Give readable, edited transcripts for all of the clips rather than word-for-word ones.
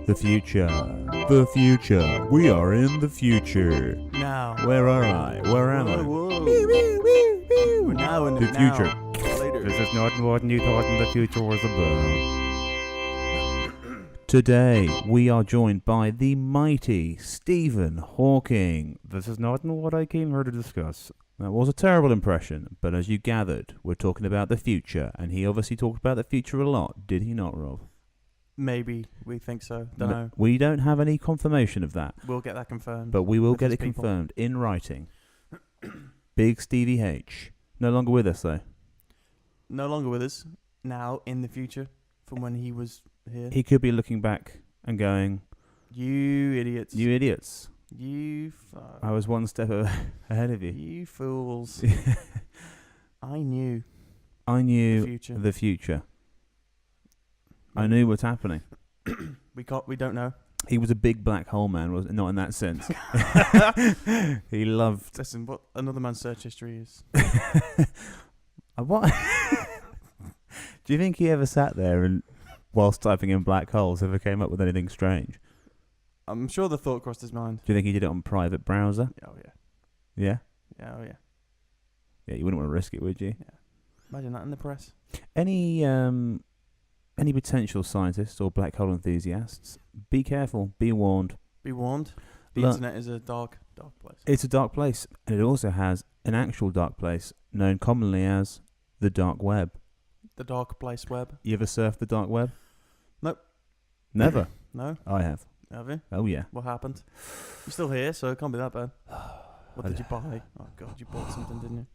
The future. The future. We are in the future. Now. Where are I? Where am I? We're now in The future. Later. This is not what you thought the future was about. Today, we are joined by the mighty Stephen Hawking. This is not what I came here to discuss. That was a terrible impression, but as you gathered, we're talking about the future, and he obviously talked about the future a lot, did he not, Rob? Maybe. We think so. Don't know. We don't have any confirmation of that, We'll get that confirmed. but we will with get his it people. confirmed in writing. Big Stevie H. No longer with us, though. No longer with us. Now, in the future, from when he was here. He could be looking back and going, You idiots. you idiots. You I was one step ahead of you. You fools. I knew I the knew future. the future. I knew what's happening. We don't know. He was a big black hole man, was not in that sense. He loved. Listen, what another man's search history is. What? Do you think he ever sat there and, whilst typing in black holes, ever came up with anything strange? I'm sure the thought crossed his mind. Do you think he did it on private browser? Oh, yeah. Yeah? Yeah, oh, yeah. Yeah, you wouldn't want to risk it, would you? Imagine that in the press. Any potential scientists or black hole enthusiasts, be careful, be warned. Be warned. The Look, internet is a dark place. it's a dark place, and it also has an actual dark place known commonly as the dark web. The dark place web. You ever surfed the dark web? Nope. Never. No? I have. Have you? Oh, yeah. What happened? You're still here, so it can't be that bad. What did you buy? Oh, God, you bought something, didn't you?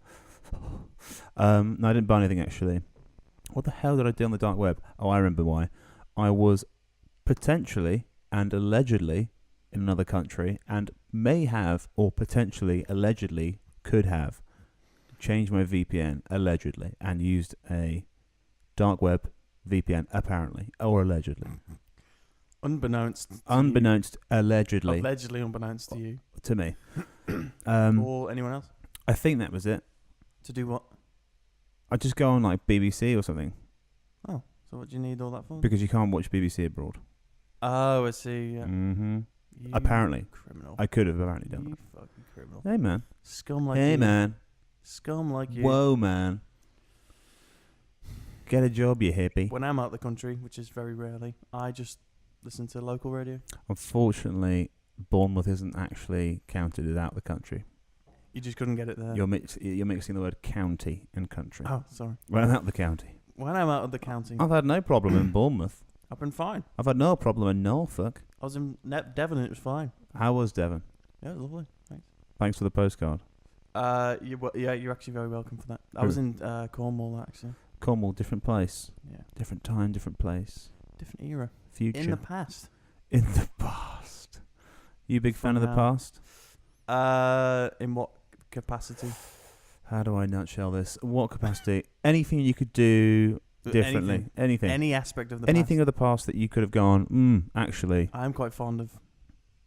No, I didn't buy anything, actually. What the hell did I do on the dark web? Oh, I remember why. I was potentially and allegedly in another country and may have, or potentially, allegedly, could have changed my VPN, allegedly, and used a dark web VPN, apparently, or allegedly. Unbeknownst. to Unbeknownst, allegedly, you. Allegedly unbeknownst to you. to me. Or anyone else. I think that was it. To do what? I'd just go on like BBC or something, So what do you need all that for? because you can't watch BBC abroad. Oh, I see. Yeah. Mm-hmm. You Apparently. Criminal. I could have apparently done You that. fucking criminal. Hey, man. Scum like Hey, you. man. Scum like you. Whoa, man. Get a job, you hippie. When I'm out of the country, which is very rarely, I just listen to local radio. Unfortunately, Bournemouth isn't actually counted as out of the country. You just couldn't get it there. You're mixing the word county and country. Oh, sorry. When I'm out of the county. When I'm out of the county, I've had no problem in Bournemouth. I've been fine. I've had no problem in Norfolk. I was in Devon and it was fine. How was Devon? Yeah, it was lovely. Thanks. Thanks for the postcard. You're actually very welcome for that. I was in Cornwall, actually. Cornwall, different place. Yeah. Different time, different place. Different era. Future. In the past. In the past. You a big fan of the Now. past? In what capacity? How do I nutshell this? What capacity? Anything you could do differently. Anything. Any aspect of the Anything past. of the past that you could have gone, actually. I'm quite fond of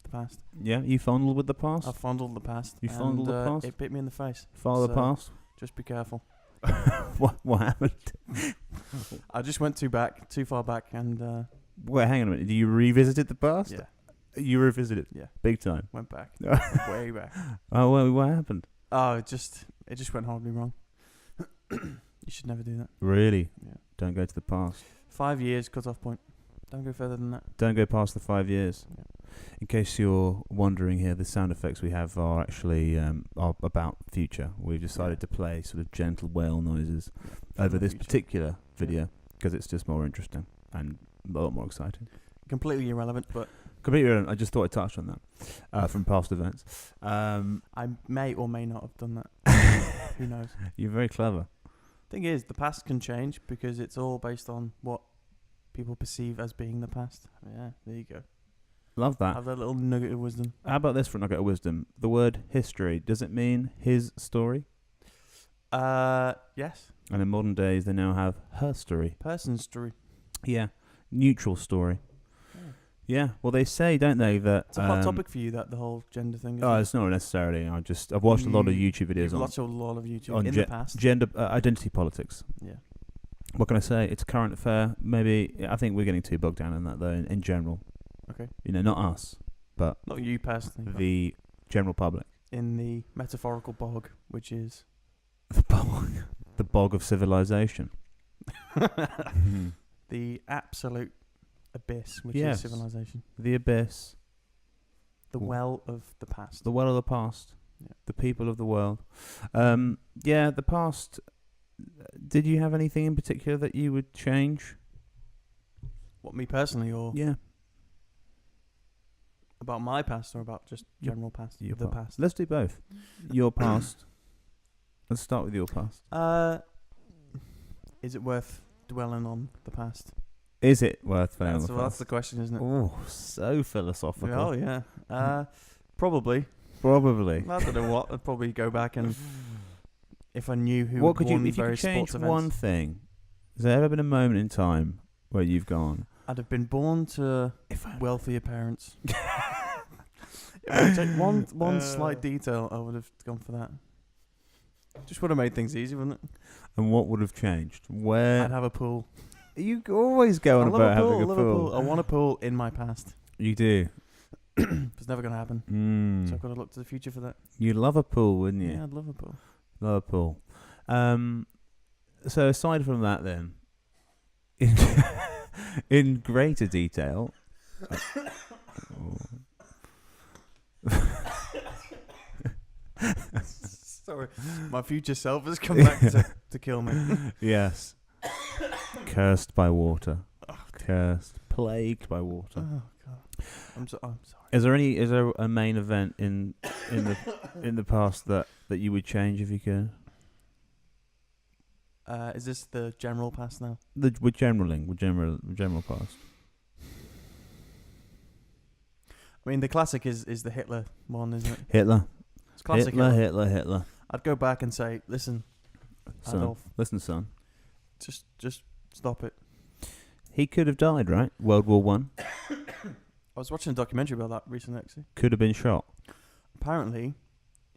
the past. Yeah, you fondled with the past? I've fondled the past. You fondled the past? It bit me in the face. Follow the so- past? Just be careful. What happened? I just went too far back, and Wait, hang on a minute. You revisited the past? yeah, You revisited? Yeah. Big time. went back, way back. Oh, well, what happened? Oh, it just went horribly wrong. You should never do that. Really? Yeah. Don't go to the past. 5 years cut-off point. Don't go further than that. Don't go past the 5 years. Yeah. In case you're wondering here, the sound effects we have are actually are about future. We've decided to play sort of gentle whale noises over this Future. particular video because it's just more interesting and a lot more exciting. Completely irrelevant, but Completely irrelevant. I just thought I'd touch on that from past events. I may or may not have done that. Who knows? You're very clever. Thing is, the past can change because it's all based on what people perceive as being the past. Yeah, there you go. Love that. Have that little nugget of wisdom. How about this for a nugget of wisdom? The word history, does it mean his story? Yes. And in modern days, they now have her story. Person's story. Yeah. Neutral story. Yeah. Yeah. Well, they say, don't they, that... It's a hot topic for you, that the whole gender thing. Isn't Oh, it? it's not necessarily. I've watched a lot of YouTube videos You've on watched a lot of YouTube on in the past. gender identity politics. Yeah. What can I say? It's current affair. Maybe I think we're getting too bogged down in that though. In general, Okay. Not us, but Not you personally. but the general public. in the metaphorical bog, which is The bog of civilization. the absolute abyss, which Yes. is civilization. The abyss. The well of the past. The well of the past. Yeah. The people of the world. Yeah, the past. Did you have anything in particular that you would change? What, me personally, or Yeah. about my past, or about just Your- general past? Your The past. past. Let's do both. Your past. Let's start with your past. Is it worth dwelling on the past? Is it worth failing That's, the well, that's past? the question, isn't it? Oh, so philosophical. Oh yeah. Probably. Probably. I don't know what. I'd probably go back and if I knew who What had could you, won if you could various change sports one events. thing? Has there ever been a moment in time where you've gone? I'd have been born to If I wealthier parents. If I take one slight detail, I would have gone for that. Just would have made things easy, wouldn't it? And what would have changed? Where I'd have a pool. you always go I on love about a pool. having a love a pool. pool. I want a pool in my past. You do. It's never going to happen. So I've Mm. got to look to the future for that. You'd love a pool, wouldn't you? Yeah, I'd love a pool. Love a pool. So aside from that, then, in greater detail. Sorry. My future self has come back to kill me. Yes. Cursed by water. Cursed. Plagued by water. Oh, God. I'm sorry. Is there a main event in the past that you would change if you could? Is this the general past now? With general past. I mean, the classic is the Hitler one, isn't it? Hitler. It's classic Hitler. I'd go back and say, listen, Son. Adolf, Listen, son. just stop it. He could have died, right? World War One. I was watching a documentary about that recently, actually. Could have been shot. Apparently,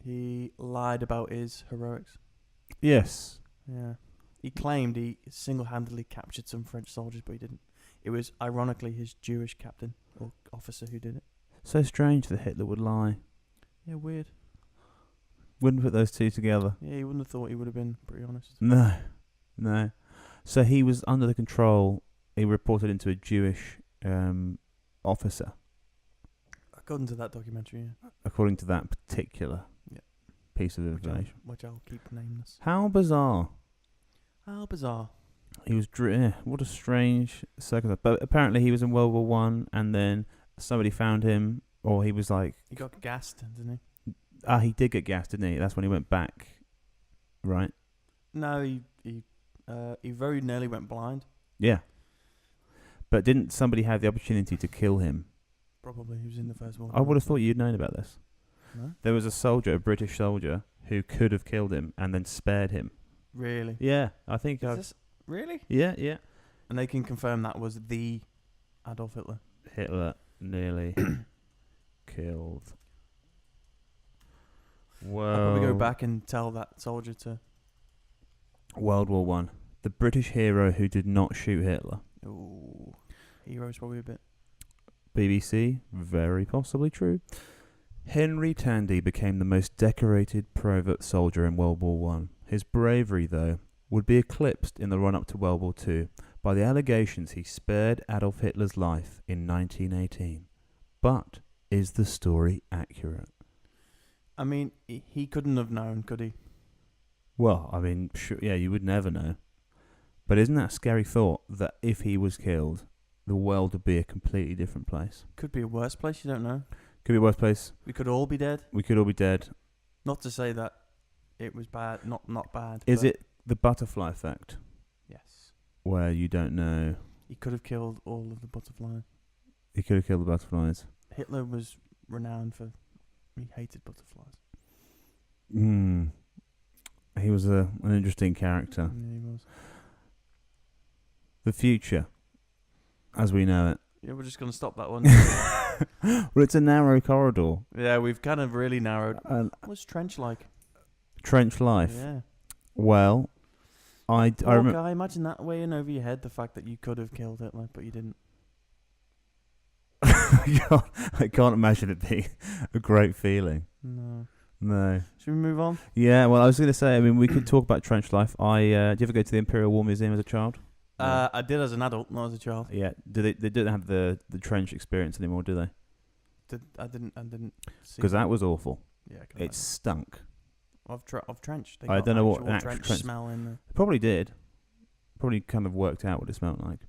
he lied about his heroics. Yes. Yeah. He claimed he single-handedly captured some French soldiers, but he didn't. It was, ironically, his Jewish captain or officer who did it. So strange that Hitler would lie. Yeah, weird. Wouldn't put those two together. Yeah, you wouldn't have thought he would have been pretty honest. No. So he was under the control. He reported into a Jewish officer, According to that documentary, yeah. according to that particular Yeah. piece of information. Which I'll keep nameless. How bizarre. How bizarre. He was. What a strange circumstance. But apparently he was in World War One, and then somebody found him, or he was like, He got gassed, didn't he? he did get gassed, didn't he? That's when he went back, right? No, he very nearly went blind. Yeah. But didn't somebody have the opportunity to kill him? Probably. He was in the First World I War. would have thought you'd known about this. No? There was a soldier, a British soldier, who could have killed him and then spared him. Really? Yeah, I think Is I've... this really? Yeah. And they can confirm that was the Adolf Hitler. Hitler nearly killed. I'll probably go Well, back and tell that soldier to. World War One. The British hero who did not shoot Hitler. Ooh, hero's probably a bit. BBC, very possibly true. Henry Tandy became the most decorated private soldier in World War One. His bravery, though, would be eclipsed in the run-up to World War Two by the allegations he spared Adolf Hitler's life in 1918. But is the story accurate? I mean, he couldn't have known, could he? Well, I mean, sure, yeah, you would never know. But isn't that a scary thought that if he was killed, the world would be a completely different place? Could be a worse place. You don't know. Could be a worse place. We could all be dead. We could all be dead. Not to say that it was bad. Not bad. Is but it the butterfly effect, Yes. where you don't know? He could have killed all of the butterflies. He could have killed the butterflies. Hitler was renowned for he hated butterflies. He was an interesting character. Yeah, he was. The future, as we know it. Yeah, we're just gonna stop that one. Well, it's a narrow corridor. Yeah, we've kind of really narrowed. What's trench like? Trench life. Yeah. Well, I Poor remember. guy, imagine that weighing over your head, the fact that you could have killed Hitler, but you didn't. I can't imagine it being a great feeling. No. No. Should we move on? Yeah, well, I was going to say, I mean, we could talk about trench life. Did you ever go to the Imperial War Museum as a child? I did as an adult, not as a child. Yeah. They don't have the trench experience anymore, do they? I didn't see. Because that was awful. Yeah, I can It stunk. Of trench. They I got don't know what actual an actual trench trench- smell in there. Probably did. Probably kind of worked out what it smelled like.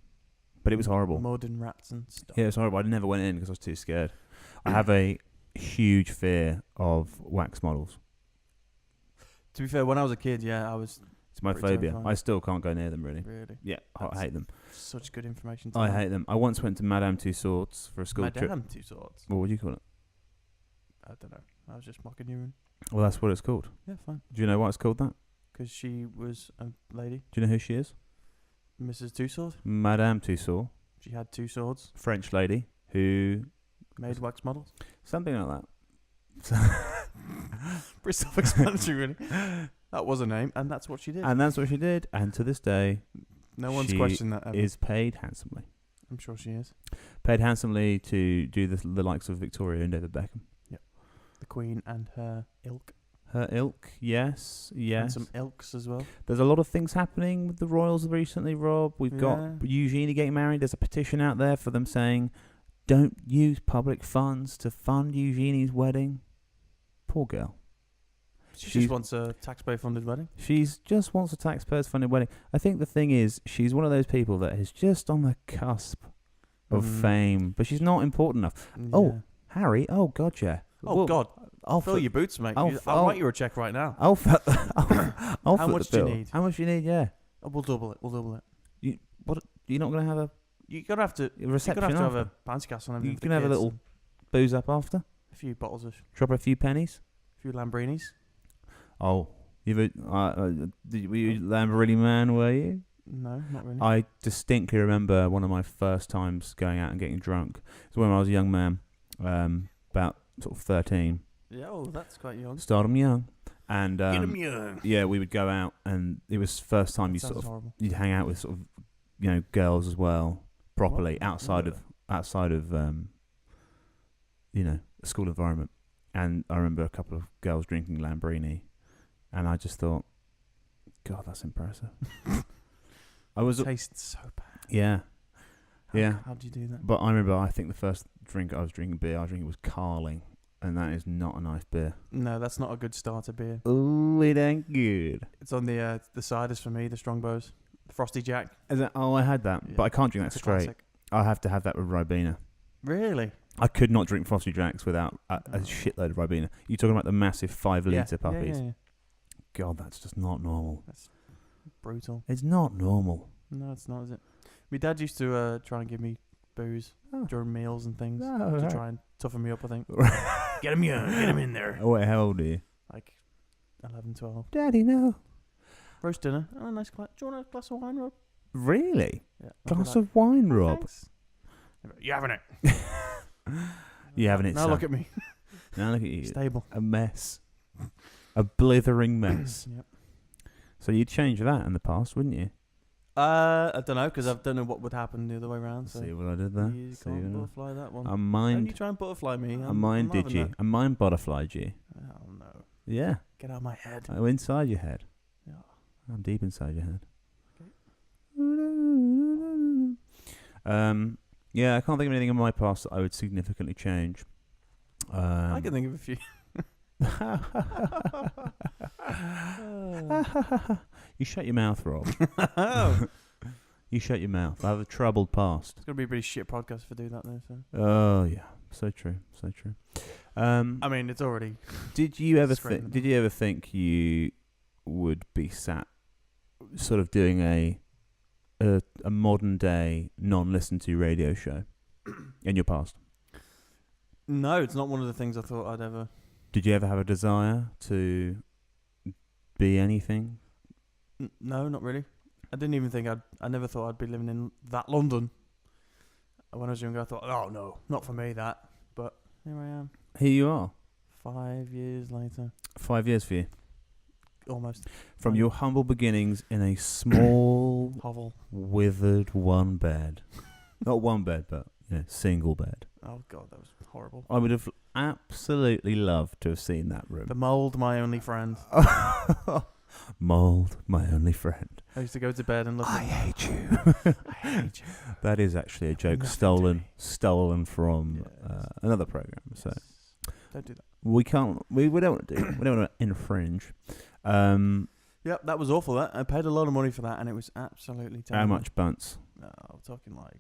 But it was horrible. Mud and rats and stuff. Yeah, it was horrible. I never went in because I was too scared. I have a huge fear of wax models. To be fair, when I was a kid, yeah, I was It's my Pretty phobia. terrifying. I still can't go near them, really. really Yeah, I That's- hate them. such good information. To I know. hate them. I once went to Madame Tussauds for a school trip. Madame Tussauds. What would you call it? I don't know. I was just mocking you. Well, that's what it's called. Yeah, fine. Do you know why it's called that? Because she was a lady, Do you know who she is? Mrs. Tussauds. Madame Tussauds, She had 2 swords, French lady who made wax models. something like that. Pretty self-explanatory, really. That was a name, and that's what she did. And that's what she did. And to this day, No one's she questioned that ever. is paid handsomely. I'm sure she is. Paid handsomely to do the likes of Victoria and David Beckham. The Queen and her ilk. Her ilk, yes, And yes. some ilks as well. There's a lot of things happening with the royals recently, Rob. We've got Yeah. Eugenie getting married. There's a petition out there for them saying, don't use public funds to fund Eugenie's wedding. Poor girl. She She's- just wants a taxpayer-funded wedding. She's just wants a taxpayers funded wedding. I think the thing is, she's one of those people that is just on the cusp of fame, but she's not important enough. Oh, Yeah. Harry, oh God, yeah. Oh, Well, God. I'll Fill foot- your boots, mate. I'll I'll f- write you a check right now. I'll foot I'll How foot much the do you bill. need? How much do you need? Yeah. Oh, we'll double it. We'll double it. You're not going to have a You're going to have to reception have after? a bouncy castle on You can have a little booze up after? a few bottles of Drop a few pennies? a few Lambrinis. Oh, were you Lamborghini man, were you? No, not really. I distinctly remember one of my first times going out and getting drunk. It was when I was a young man, about sort of 13. Yeah, oh, that's quite young. Stardom young. And Get 'em young. yeah, we would go out, and it was first time you Sounds sort of horrible. you'd hang out with sort of girls as well properly What? outside of a school environment. And I remember a couple of girls drinking Lambrini, and I just thought, God, that's impressive. I was Tastes so bad. yeah. Yeah. How do you do that? But I remember, I think the first drink I was drinking was Carling, and that is not a nice beer. No, that's not a good starter beer. Ooh, it ain't good. It's on the ciders for me, the Strongbows. The Frosty Jack. Is that? Oh, I had that, Yeah. but I can't drink that It's a straight. classic. I have to have that with Ribena. Really? I could not drink Frosty Jacks without a Oh. shitload of Ribena. You're talking about the massive 5 litre puppies. Yeah. God, that's just not normal. That's brutal. It's not normal. No, it's not, is it? My dad used to try and give me booze Oh. during meals and things Oh, to right. try and toughen me up, I think. Get him young, get him in there. Oh, wait, how old are you? Like 11, 12. Daddy, no. Roast dinner. Oh, nice glass. Do you want a glass of wine, Rob? Really? Yeah. I'd be Glass like, of wine, "Oh, Rob? thanks." You having it? You having it, Now son? look at me. Now look at you. Stable. A mess. A blithering mess. Yep. So you'd change that in the past, wouldn't you? I don't know, because I don't know what would happen the other way around. So See what I did there? you See can't what butterfly that one. I Don't you mind. try and butterfly me. I I'm minded having you. that. I mind butterflied you. Oh no! Yeah. Get out of my head. Oh, inside your head. Yeah. I'm deep inside your head. Yeah, I can't think of anything in my past that I would significantly change. I can think of a few. You shut your mouth, Rob. Oh. You shut your mouth. I have a troubled past. It's gonna be a pretty shit podcast if I do that though. So Oh yeah, so true, so true. I mean, it's already. Did you ever Scraping think? them Did you ever think you would be sat, sort of doing a modern day non-listened to radio show in your past? No, it's not one of the things I thought I'd ever. Did you ever have a desire to be anything? No, not really. I didn't even think I never thought I'd be living in that London. When I was younger, I thought, oh no, not for me that. But here I am, Here you are, 5 years later, 5 years for you, almost. from Right. your humble beginnings in a small, Hovel. withered one bed. Not one bed, but single bed. Oh god, that was horrible. I would have absolutely loved to have seen that room. The mold, my only friend. Mold, my only friend. I used to go to bed and look. I hate you. I hate you. That is actually a joke Nothing to stolen from Yes. another program. So Don't do that. we can't. We don't do. We don't want to infringe. Yep, that was awful. That I paid a lot of money for that, and it was absolutely terrible. How much bunts? No, we're talking like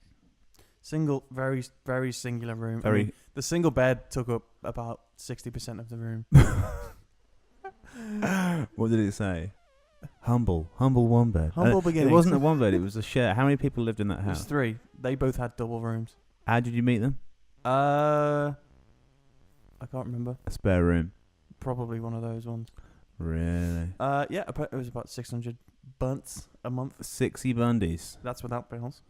single, very, very singular room. I Very. mean, the single bed took up about 60% of the room. What did it say? Humble one bed. Humble beginnings. It wasn't a one bed. It was a share. How many people lived in that It was house? 3. They both had double rooms. How did you meet them? I can't remember. A spare room. Probably one of those ones. Really? Yeah, it was about 600 bunts a month. 60 bundies. That's without bills.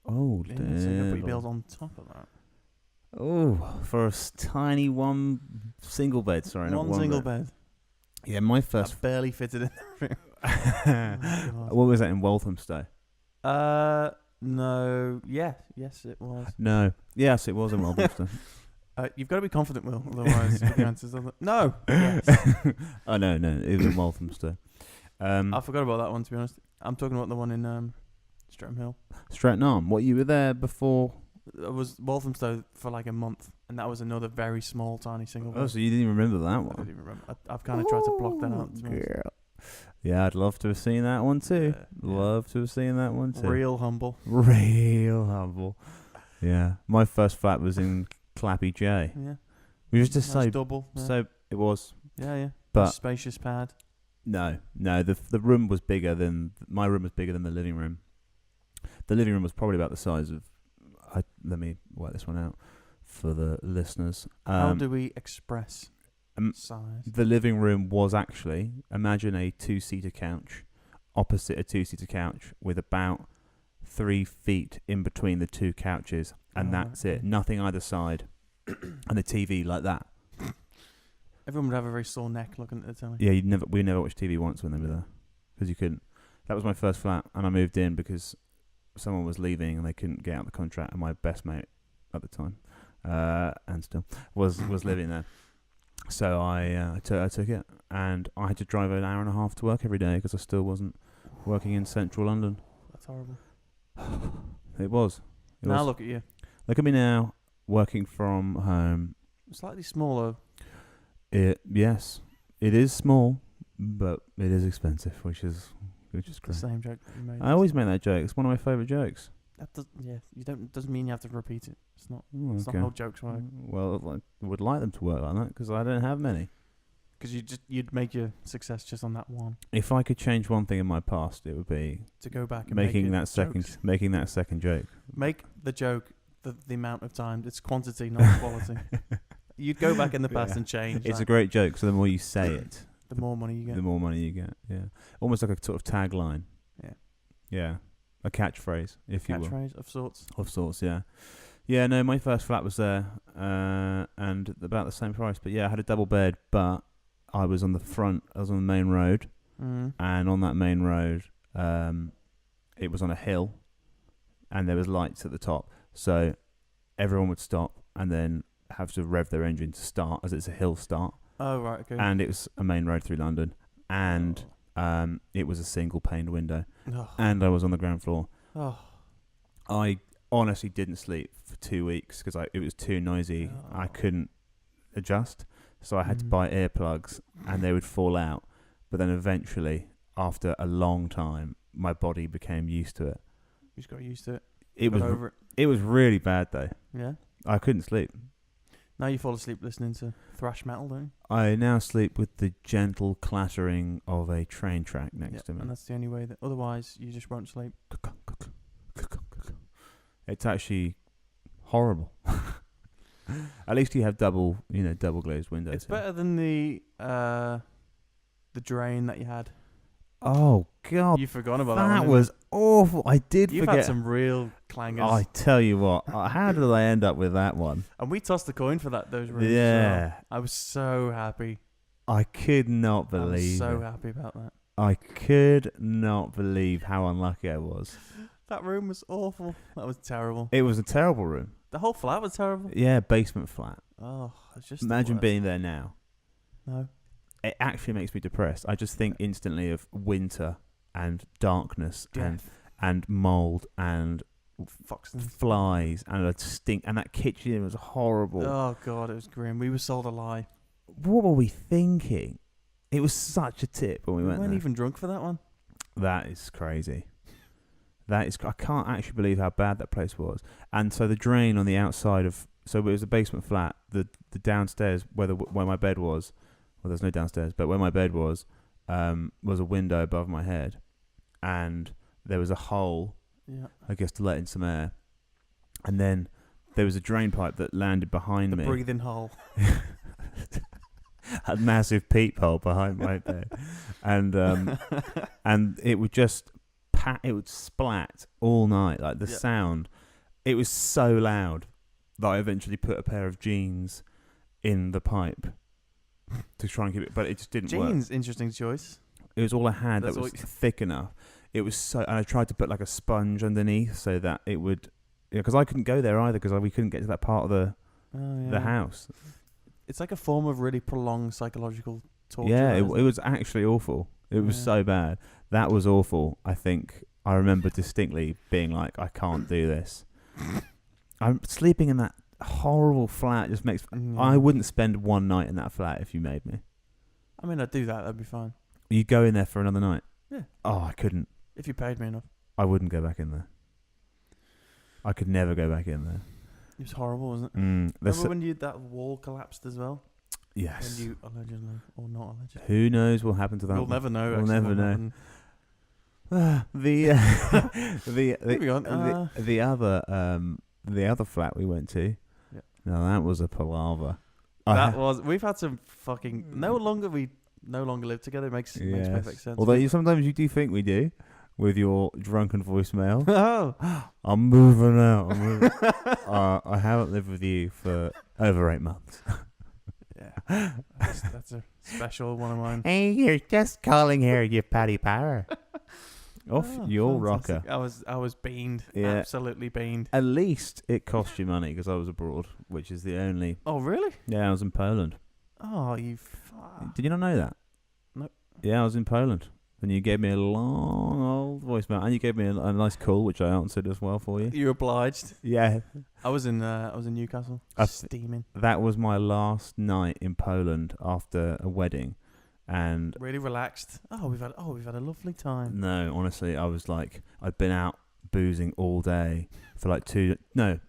Oh, Yeah, so you can put your damn. bills on top of that. Oh, for a tiny one single bed. Sorry, not One one single bed. bed. Yeah, my That first. barely fitted in the room. God. What was that in Walthamstow? No. Yeah. Yes, it was. No. Yes, it was in Walthamstow. You've got to be confident, Will. Otherwise, the answer's on the... No. Yes. Oh no, it was in Walthamstow. I forgot about that one, to be honest. I'm talking about the one in Streatham Hill. Stratton On. What, you were there before? I was Walthamstow for like a month, and that was another very small, tiny single bed. Oh, so you didn't even remember that I one? don't even remember. I've kind of tried to block that out. To be honest. Girl. Yeah, I'd love to have seen that one too. Yeah. Love to have seen that one too. Real humble. Real humble. Yeah, my first flat was in Clappy J. Yeah. We was just Nice so double. Yeah. so. It was, Yeah. but Nice spacious pad. no. The room was bigger than my room was bigger than the living room. The living room was probably about the size of. Let me work this one out for the listeners. How do we express size? The living room was actually, imagine a 2-seater couch opposite a 2-seater couch with about 3 feet in between the two couches, and Oh, that's okay. it. Nothing either side, and the TV like that. Everyone would have a very sore neck looking at the telly. Yeah, we never watched TV once when they were there because you couldn't. That was my first flat, and I moved in because someone was leaving and they couldn't get out the contract, and my best mate at the time, and still was living there. So I took it, and I had to drive an hour and a half to work every day because I still wasn't working in central London. That's horrible. It was. Now look at you. Look at me now, working from home. Slightly smaller. Yes, it is small, but it is expensive, which is The great. same joke that you made. I always make that joke. It's one of my favourite jokes. That does, yeah, you don't. Doesn't mean you have to repeat it. It's not. Oh, It's not how jokes work. Well, I would like them to work like that because I don't have many. Because you'd make your success just on that one. If I could change one thing in my past, it would be To go back and making make that second joke. Make the joke the amount of time. It's quantity, not quality. You'd go back in the past Yeah. and change. It's a that. great joke, so the more you say it, The more money you get. the more money you get. Yeah, almost like a sort of tagline. Yeah. Yeah, a catchphrase, if you will. Catchphrase of sorts. Of sorts, yeah. Yeah, no, my first flat was there, and about the same price. But yeah, I had a double bed, but I was on the front. I was on the main road, and on that main road, it was on a hill, and there was lights at the top. So everyone would stop and then have to rev their engine to start, as it's a hill start. Oh right, okay. And it was a main road through London, and it was a single paned window, Oh. and I was on the ground floor. Oh. I honestly didn't sleep for 2 weeks because it was too noisy. I Oh. couldn't adjust, so I had to Mm. buy earplugs, and they would fall out. But then eventually, after a long time, my body became used to it. You just got used to it. It Got was over it. it was really bad though. Yeah. I couldn't sleep. Now you fall asleep listening to thrash metal, don't you? I now sleep with the gentle clattering of a train track next to me. And that's the only way that. Otherwise, you just won't sleep. It's actually horrible. At least you have double glazed windows. It's here. better than the drain that you had. Oh God, You've forgotten about that. that one, was awful. I did You've forget. had some real clangers. I tell you what, how did I end up with that one? And we tossed the coin for those rooms. Yeah. So I was so happy. I could not I was believe so it. happy about that. I could not believe how unlucky I was. That room was awful. That was terrible. It was a terrible room. The whole flat was terrible. Yeah, basement flat. Oh, it's just the Imagine worst. being there now. No. It actually makes me depressed. I just think instantly of winter and darkness Death. and mold and Fox. flies and a stink, and that kitchen was horrible. Oh god, it was grim. We were sold a lie. What were we thinking? It was such a tip when we went weren't there. even drunk for that one. That is crazy. I can't actually believe how bad that place was. And so the drain on the outside of, so it was a basement flat. The downstairs where my bed was, well, there's no downstairs, but where my bed was a window above my head, and there was a hole, Yeah. I guess, to let in some air. And then there was a drain pipe that landed behind The me. breathing hole. A massive peephole behind my bed, and and it would just it would splat all night, like the sound. It was so loud that I eventually put a pair of jeans in the pipe to try and keep it, but it just didn't work. Jeans, interesting choice. It was all I had That's that was all thick enough. It was so, and I tried to put like a sponge underneath so that it would, because I couldn't go there either because we couldn't get to that part of the house. It's like a form of really prolonged psychological torture. Yeah, it isn't was actually awful. It was Yeah. so bad. That was awful. I think I remember distinctly being like, I can't do this. I'm sleeping in that horrible flat. Just makes. Yeah. I wouldn't spend one night in that flat if you made me. I mean, I'd do that. That'd be fine. You'd go in there for another night. Yeah. Oh, I couldn't. If you paid me enough. I wouldn't go back in there. I could never go back in there. It was horrible, wasn't it? There's Remember when that wall collapsed as well? yes. When you allegedly, or not allegedly. Who knows what happened to that? We'll one? never know. We'll actually, never what know. happened. Moving on. The other flat we went to. Yeah. No, that was a palaver. We've had some fucking. No longer live together. Makes perfect sense. Although sometimes you do think we do, with your drunken voicemail. Oh. I'm moving out. I haven't lived with you for over 8 months. Yeah. That's a special one of mine. Hey, you're just calling here, you Paddy Power. Off Oh, your fantastic. rocker. I was beaned. Yeah. Absolutely beaned. At least it cost you money because I was abroad, which is the only. Oh really? Yeah, I was in Poland. Oh you. Fuck. Did you not know that? Nope. Yeah, I was in Poland. And you gave me a long old voicemail, and you gave me a nice call, which I answered as well for you. You obliged. Yeah, I was in Newcastle. Steaming. that was my last night in Poland after a wedding, and Really relaxed. We've had a lovely time. no, honestly, I was like, I'd been out boozing all day for like it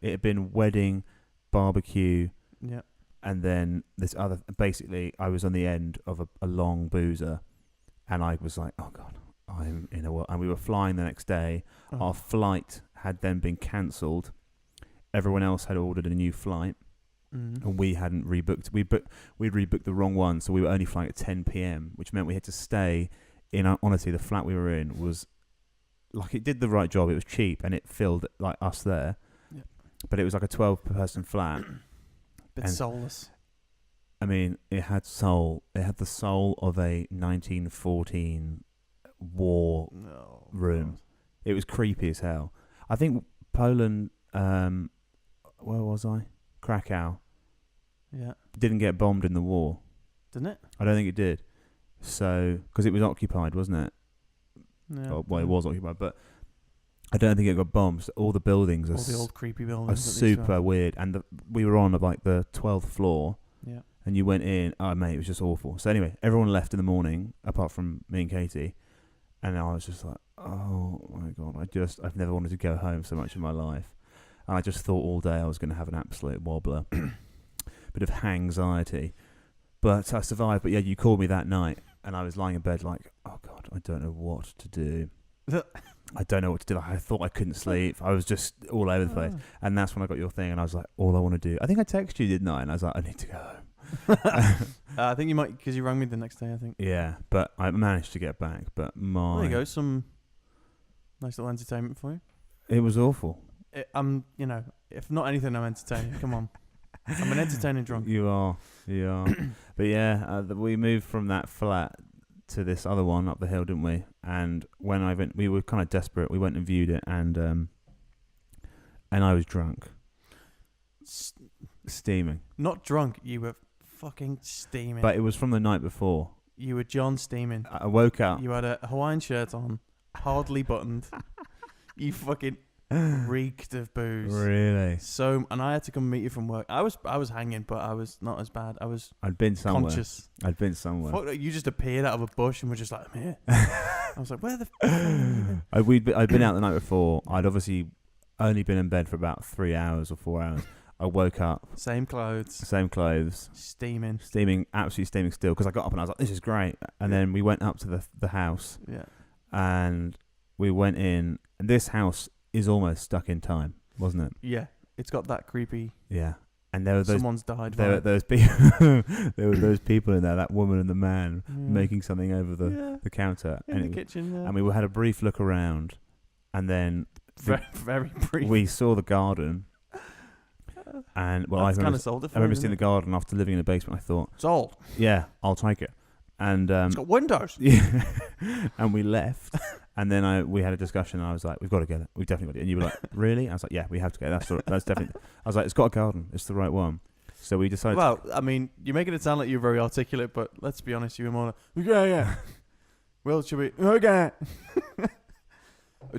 had been wedding, barbecue, Yeah. and then this other. Basically, I was on the end of a long boozer, and I was like, oh god, I'm in a world. And we were flying the next day. Oh. Our flight had then been cancelled. Everyone else had ordered a new flight, and we hadn't rebooked. We'd rebooked the wrong one, so we were only flying at 10 p.m., which meant we had to stay in. Honestly, the flat we were in was like, it did the right job. It was cheap, and it filled like us there. Yeah. But it was like a 12-person flat. Bit and- soulless. I mean, it had soul. It had the soul of a 1914 war No. room. It was creepy as hell. I think Poland. Where was I? Krakow. Yeah. Didn't get bombed in the war. Didn't it? I don't think it did. So, because it was occupied, wasn't it? Yeah. Well, it was occupied, but I don't think it got bombed. So all the buildings All the old creepy buildings. are that they used to super have. weird, and we were on like the 12th floor. Yeah. And you went in, oh mate, it was just awful. So anyway, everyone left in the morning, apart from me and Katie, and I was just like, oh my god, I've never wanted to go home so much in my life. And I just thought all day I was going to have an absolute wobbler, bit of hangxiety. But I survived. But yeah, you called me that night, and I was lying in bed like, oh god, I don't know what to do. I don't know what to do. Like, I thought I couldn't sleep. I was just all over the place. And that's when I got your thing, and I was like, all I want to do. I think I texted you, didn't I? And I was like, I need to go home. I think you might, because you rang me the next day, I think. Yeah, but I managed to get back. But There you go, some nice little entertainment for you. It was awful. If not anything, I'm entertaining. Come on. I'm an entertaining drunk. You are. But yeah, we moved from that flat to this other one up the hill, didn't we? And when I went, we were kind of desperate. We went and viewed it, and I was drunk. Steaming. Not drunk. You were fucking steaming. But it was from the night before. You were John steaming. I woke up. You had a Hawaiian shirt on, hardly buttoned. You fucking reeked of booze. Really? So, and I had to come meet you from work. I was hanging, but I was not as bad. I was I'd been somewhere. conscious. I'd been somewhere. Fuck, you just appeared out of a bush and were just like, I'm here. I was like, where the fuck are you? I'd been out the night before. I'd obviously only been in bed for about 3 hours or 4 hours. I woke up, Same clothes, same clothes, steaming. absolutely steaming still, because I got up and I was like, this is great. And then we went up to the house, Yeah. and we went in, and this house is almost stuck in time, wasn't it? Yeah. It's got that creepy. Yeah. And there were those Someone's died. there were vibe. those people there were those people in there, that woman and the man Yeah. making something over the counter. in the it- kitchen. Yeah. and we had a brief look around, and then very, very brief. we saw the garden. And well, I That's kind remember, of sold it for I remember you, seeing the isn't garden after living in a basement. I thought, it? It's old. yeah, I'll take it. And It's got windows. yeah, and we left. And then we had a discussion. And I was like, we've got to get it. We've definitely got it. And you were like, really? I was like, yeah, we have to get it. That's definitely. I was like, it's got a garden. It's the right one. So we decided. Well, I mean, you're making it sound like you're very articulate, but let's be honest, you were more like, yeah. Well, should we? Okay. Are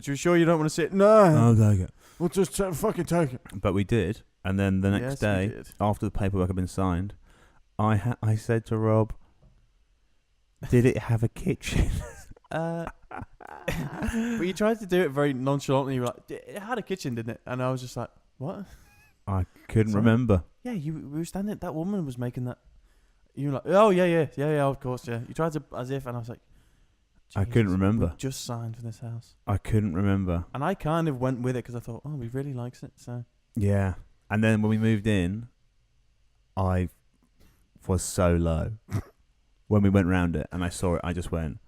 you sure you don't want to sit? No. I'll take it. We'll just fucking take it. But we did. And then the next day, after the paperwork had been signed, I said to Rob, did it have a kitchen? But you tried to do it very nonchalantly. You were like, it had a kitchen, didn't it? And I was just like, what? I couldn't Sorry? remember. Yeah, we were standing. That woman was making that. You were like, oh yeah, of course, yeah. You tried to as if, and I was like, I couldn't Jesus, remember. we just signed for this house, I couldn't remember. and I kind of went with it because I thought, oh, he really likes it. So Yeah. And then when we moved in, I was so low. When we went round it and I saw it, I just went,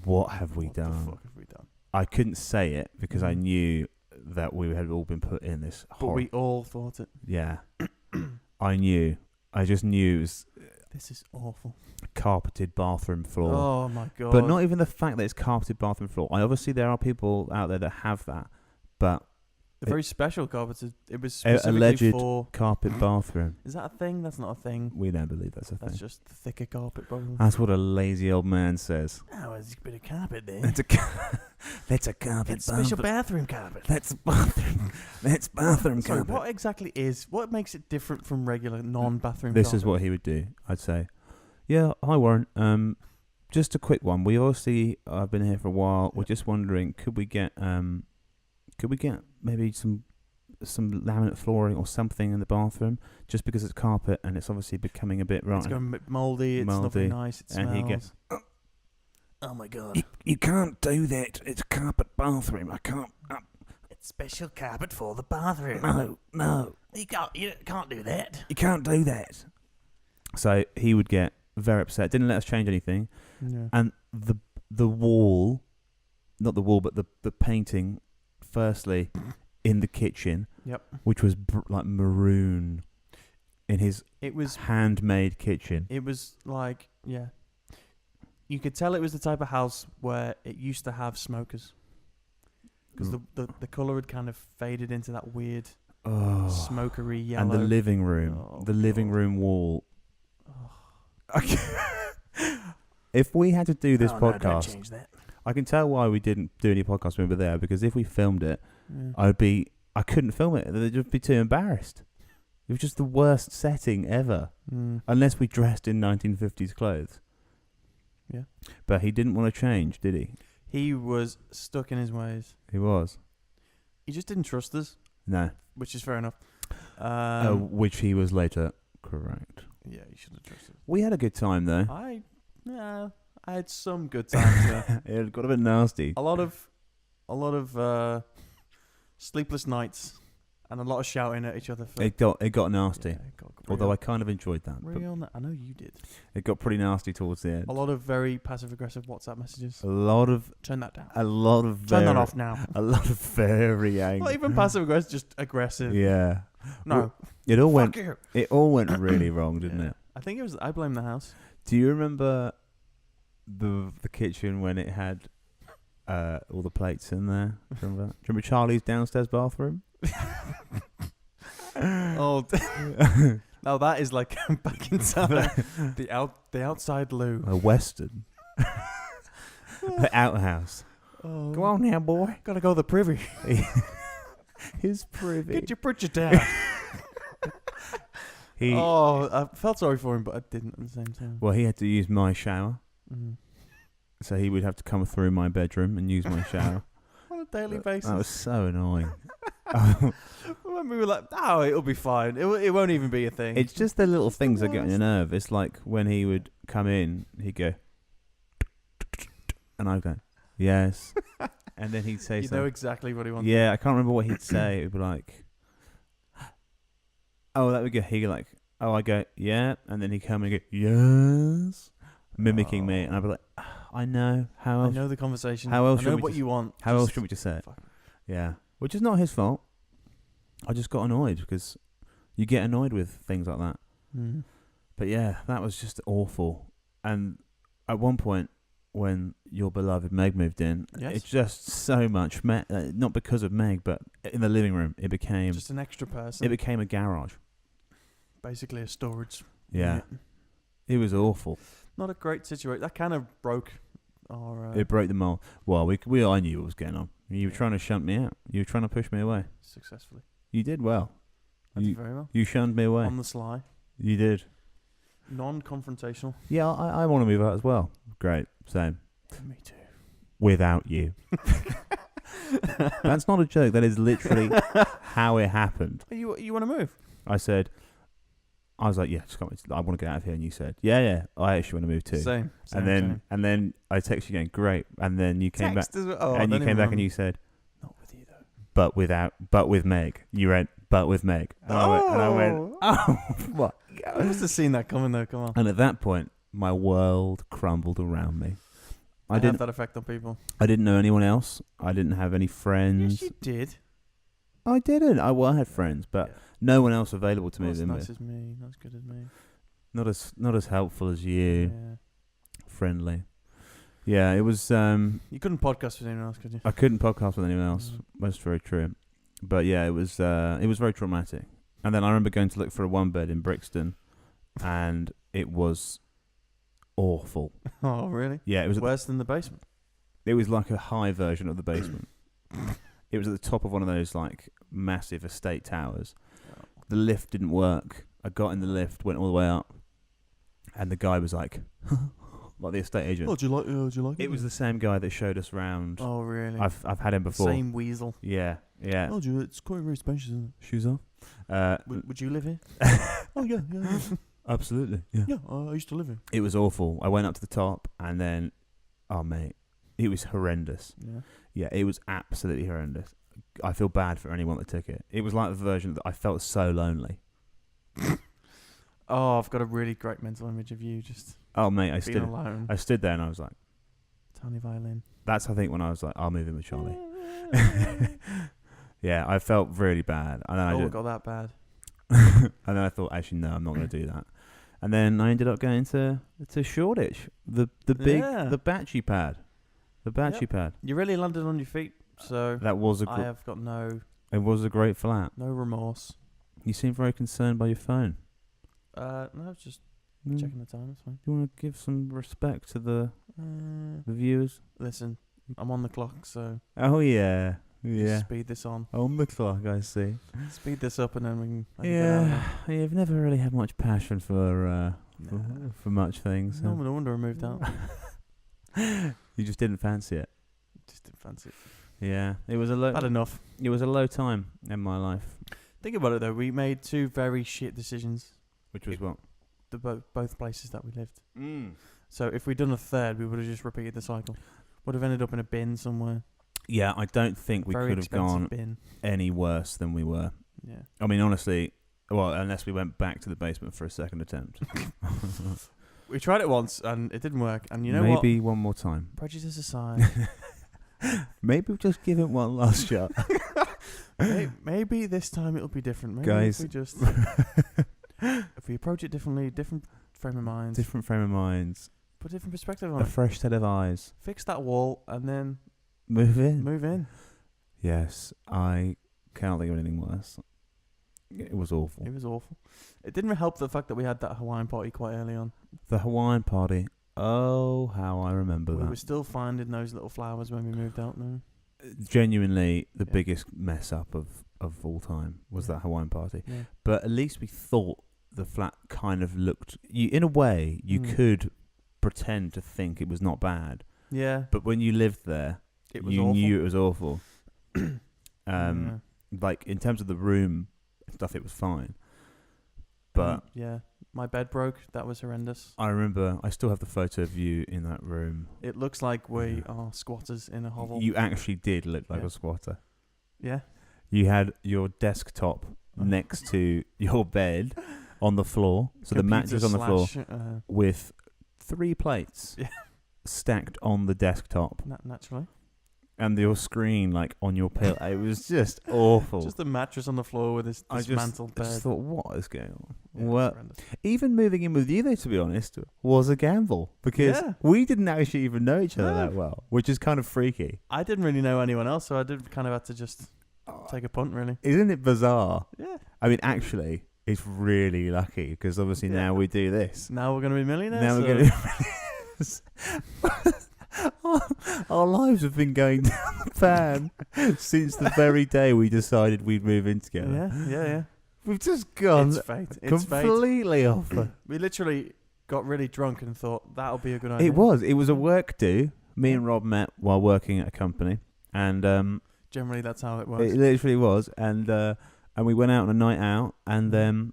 what have we what the done? fuck have we done? I couldn't say it because I Mhm. knew that we had all been put in this But horror. we all thought it. Yeah. I knew. I just knew it was This is awful. carpeted bathroom floor. Oh my god. But not even the fact that it's carpeted bathroom floor. Obviously, there are people out there that have that, but a very special carpet. It was A- specifically alleged for. carpet bathroom. Is that a thing? That's not a thing. We don't believe that's a That's thing. just the thicker carpet, probably. That's what a lazy old man says. Oh, there's a bit of carpet there. That's a that's a carpet It's special bathroom carpet. That's bathroom. That's bathroom Sorry, carpet. what exactly is? What makes it different from regular non-bathroom? This carpet? is what he would do. I'd say, yeah, hi Warren. Just a quick one. We obviously I've been here for a while. We're Yeah. just wondering, could we get maybe some laminate flooring or something in the bathroom? Just because it's carpet and it's obviously becoming a bit It's going mouldy. It's not very Mouldy. nice. It And smells. he gets, Oh my god! you can't do that. It's a carpet bathroom. I can't. It's special carpet for the bathroom. No. You can't do that. You can't do that. So he would get very upset. Didn't let us change anything. Yeah. And the wall, not the wall, but the painting, firstly, in the kitchen, Yep. which was like maroon, in his It was. handmade kitchen. It was like You could tell it was the type of house where it used to have smokers. Because the colour had kind of faded into that weird Oh. smokery yellow. And the living room, Oh, the living God. room wall. If we had to do this Oh, no, don't podcast, change that. I can tell why we didn't do any podcasts when we were there, because if we filmed it, Yeah. I couldn't film it. They'd just be too embarrassed. It was just the worst setting ever, unless we dressed in 1950s clothes. Yeah. But he didn't want to change, did he? He was stuck in his ways. He was. He just didn't trust us, No. which is fair enough. Which he was later correct. Yeah, you should have trusted. We had a good time, though. I had some good times there. It got a bit nasty. a lot of sleepless nights and a lot of shouting at each other. For, It got nasty. Yeah, it got Although real, I kind of enjoyed that. but real. I know you did. it got pretty nasty towards the end. A lot of very passive aggressive WhatsApp messages. A lot of Turn that down. very, Turn that off now. A lot of very angry. Not even passive aggressive, just aggressive. Yeah. No. It all Fuck went. you. It all went really wrong, didn't Yeah. it? I think it was. I blame the house. Do you remember the kitchen when it had all the plates in there? Do you remember that? Do you remember Charlie's downstairs bathroom? Oh, now that is like back in time. The outside loo. A western. The outhouse. Oh, Go on now, boy. gotta go to the privy. His privy. Get your Pritchard down. He I felt sorry for him, but I didn't at the same time. well, he had to use my shower, Mm. so he would have to come through my bedroom and use my shower. On a daily basis. That was so annoying. When we were like, oh, it'll be fine. It won't even be a thing. It's just the little things that get on your worst. nerve. It's like when he would come in, he'd go, and I'd go, yes, and then he'd say you know something. exactly what he wants. Yeah, I can't remember what he'd say. It'd be like, oh, that would go. He'd go like, oh, I go, yeah, and then he'd come and go, yes, mimicking me, and I'd be like, I know. How I else? know the conversation. How else I should know we what just- you want. How else Just should we just say it? fuck. Yeah, which is not his fault. I just got annoyed because you get annoyed with things like that. Mm. But yeah, that was just awful. And at one point, when your beloved Meg moved in, Yes. it's just so much. Not because of Meg, but in the living room, it became Just an extra person. a garage. Basically a storage. Yeah, unit. it was awful. Not a great situation. That kind of broke our It broke the mold. Well, I knew what was going on. You were Yeah. trying to shunt me out. You were trying to push me away. successfully. You did well. I did very well. You shunned me away. On the sly. You did. Non-confrontational. Yeah, I want to move out as well. Great, same. Me too. Without you. That's not a joke. That is literally how it happened. You want to move? I was like, yeah, just come. I want to get out of here. And you said, yeah, I actually want to move too. Same. And then I texted you going, great. And then you came back, As well. Oh, and I you don't came even back and remember. you said, Not with you though. but with Meg. You went, but with Meg. And I went, oh, what? I must have seen that coming though. Come on. And at that point, my world crumbled around me. I have that effect on people. I didn't know anyone else. I didn't have any friends. Yes, you did. I didn't. I had friends, but Yeah. no one else available to Not move as in nice with. as me. Not as good as me. Not as helpful as you. Yeah. Friendly. Yeah, it was. You couldn't podcast with anyone else, could you? I couldn't podcast with anyone else. Mm. That's very true. But yeah, it was very traumatic. And then I remember going to look for a one bed in Brixton, and it was awful. Oh, really? Yeah, it was. Worse than the basement. It was like a high version of the basement. It was at the top of one of those like massive estate towers. The lift didn't work. I got in the lift, went all the way up, and the guy was like, like the estate agent. Oh, do you like it? It was the same guy that showed us round. Oh, really? I've had him before. Same weasel. Yeah. Oh, it's quite very spacious, isn't Shoes off. it? Would you live here? Oh, yeah. Absolutely. Yeah. Yeah, I used to live here. It was awful. I went up to the top, and then, oh mate, it was horrendous. Yeah. Yeah, it was absolutely horrendous. I feel bad for anyone that took it. It was like the version that I felt so lonely. Oh, I've got a really great mental image of you just Oh mate, being alone. I stood there and I was like, Tiny violin. that's I think when I was like, I'll move in with Charlie. Yeah, I felt really bad, and then I Oh, did, it got that bad. and then I thought, actually, no, I'm not going to do that. And then I ended up going to Shoreditch, the big Yeah. the batchy pad, pad. You really landed on your feet, so That was I have got it was a great flat. no remorse. You seem very concerned by your phone. No, just Mm. checking the time. That's fine. You want to give some respect to the viewers? Listen, I'm on the clock, so Oh yeah, speed this on. On the clock, I see. Speed this up, and then we can. I can get out of Yeah, you've never really had much passion for Nah. for much things. No, no wonder I moved out. You just didn't fancy it. Just didn't fancy it. Yeah, it was a low. Bad enough. It was a low time in my life. Think about it though. We made two very shit decisions. Which was what? The both places that we lived. Mm. So if we'd done a third, we would have just repeated the cycle. Would have ended up in a bin somewhere. Yeah, I don't think we Very could have expensive gone bin. any worse than we were. Yeah. I mean, honestly, well, unless we went back to the basement for a second attempt. We tried it once and it didn't work. And you know what? Maybe one more time. Prejudice aside, Maybe we'll just give it one last shot. maybe this time it'll be different. Maybe Guys. if we just if we approach it differently, different frame of mind, Different frame of minds, put different perspective on a it. fresh set of eyes. Fix that wall and then Move in. move in. Yes, I cannot think of anything worse. It was awful. It was awful. It didn't help the fact that we had that Hawaiian party quite early on. The Hawaiian party. Oh, how I remember We that. were still finding those little flowers when we moved out now. Genuinely, the Yeah. biggest mess up of all time was Yeah. that Hawaiian party. Yeah. But at least we thought the flat kind of looked. In a way, you could pretend to think it was not bad. Yeah. But when you lived there, It was you awful. knew it was awful. Yeah. Like in terms of the room and stuff, it was fine. But yeah, my bed broke. That was horrendous. I remember, I still have the photo of you in that room. It looks like we are squatters in a hovel. You actually did look like Yeah. a squatter. Yeah. You had your desktop next to your bed on the floor. So the mattress on the floor with 3 plates Yeah. stacked on the desktop. Naturally. And your screen like on your pillow. It was just awful. Just the mattress on the floor with this I dismantled bed. just thought, what is going on? Yeah, Well, it's horrendous. even moving in with you, though, to be honest, was a gamble because Yeah. we didn't actually even know each other No. that well, which is kind of freaky. I didn't really know anyone else, so I did kind of have to just take a punt, really. Isn't it bizarre? Yeah. I mean, actually, it's really lucky because obviously Yeah. now we do this. Now we're going to be millionaires. Now we're going to. Our lives have been going down the pan since the very day we decided we'd move in together. Yeah. We've just gone It's fate. It's fate. completely off. We literally got really drunk and thought that'll be a good idea. It was a work do. Me and Rob met while working at a company, and Generally, that's how it works. it literally was. And we went out on a night out, and then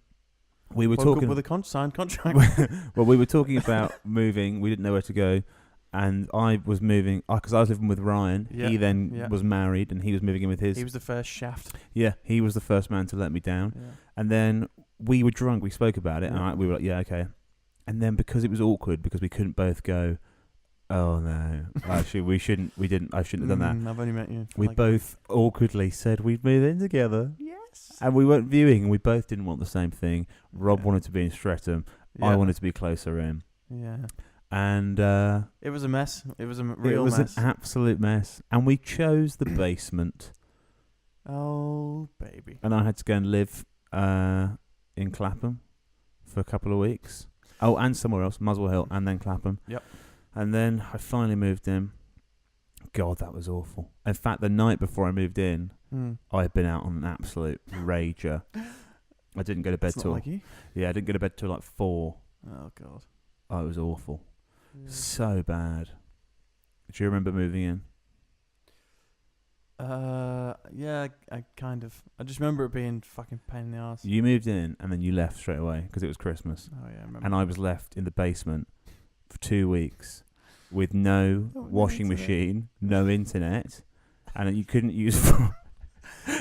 we were Woke talking. up with a signed contract. Well, we were talking about moving. We didn't know where to go, and I was moving because I was living with Ryan. Yeah, He then yeah. was married, and he was moving in with his. He was the first shaft. Yeah, he was the first man to let me down. Yeah. And then we were drunk. We spoke about it, Yeah. and we were like, "Yeah, okay." And then because it was awkward, because we couldn't both go, "Oh no, actually, we shouldn't. We didn't. I shouldn't have done that." I've only met you. We both awkwardly said we'd move in together, Yes. and we weren't viewing. And we both didn't want the same thing. Rob Yeah. wanted to be in Streatham. Yeah. I wanted to be closer in, Yeah. and It was a mess. It was a it real was mess. an absolute mess. And we chose the basement, Oh, baby. and I had to go and live in Clapham for a couple of weeks. Oh, and somewhere else, Muswell Hill, and then Clapham. Yep. And then I finally moved in. God, that was awful. In fact, the night before I moved in, I had been out on an absolute rager. I didn't go to bed It's not till like you. I didn't go to bed till like 4. Oh, God. Oh, it was awful, Yeah. so bad. Do you remember moving in? Yeah, I kind of. I just remember it being fucking pain in the ass. You moved in and then you left straight away because it was Christmas, Oh, yeah, I remember. and I was left in the basement for 2 weeks with no No washing internet. machine, no internet, and you couldn't use.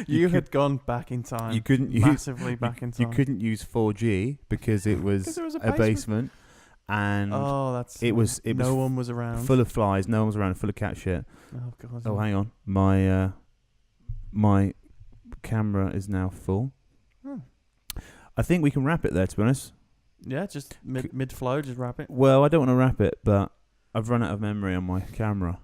You had gone back in time. You couldn't use. massively back in You time. couldn't use 4G because it was, 'Cause there was a a basement, and Oh, that's. it was no one was around. full of flies. No one was around, full of cat shit. Oh, God. Oh, hang on, my camera is now full. Hmm. I think we can wrap it there. To be honest, Yeah, just mid flow, just wrap it. well, I don't want to wrap it, but I've run out of memory on my camera.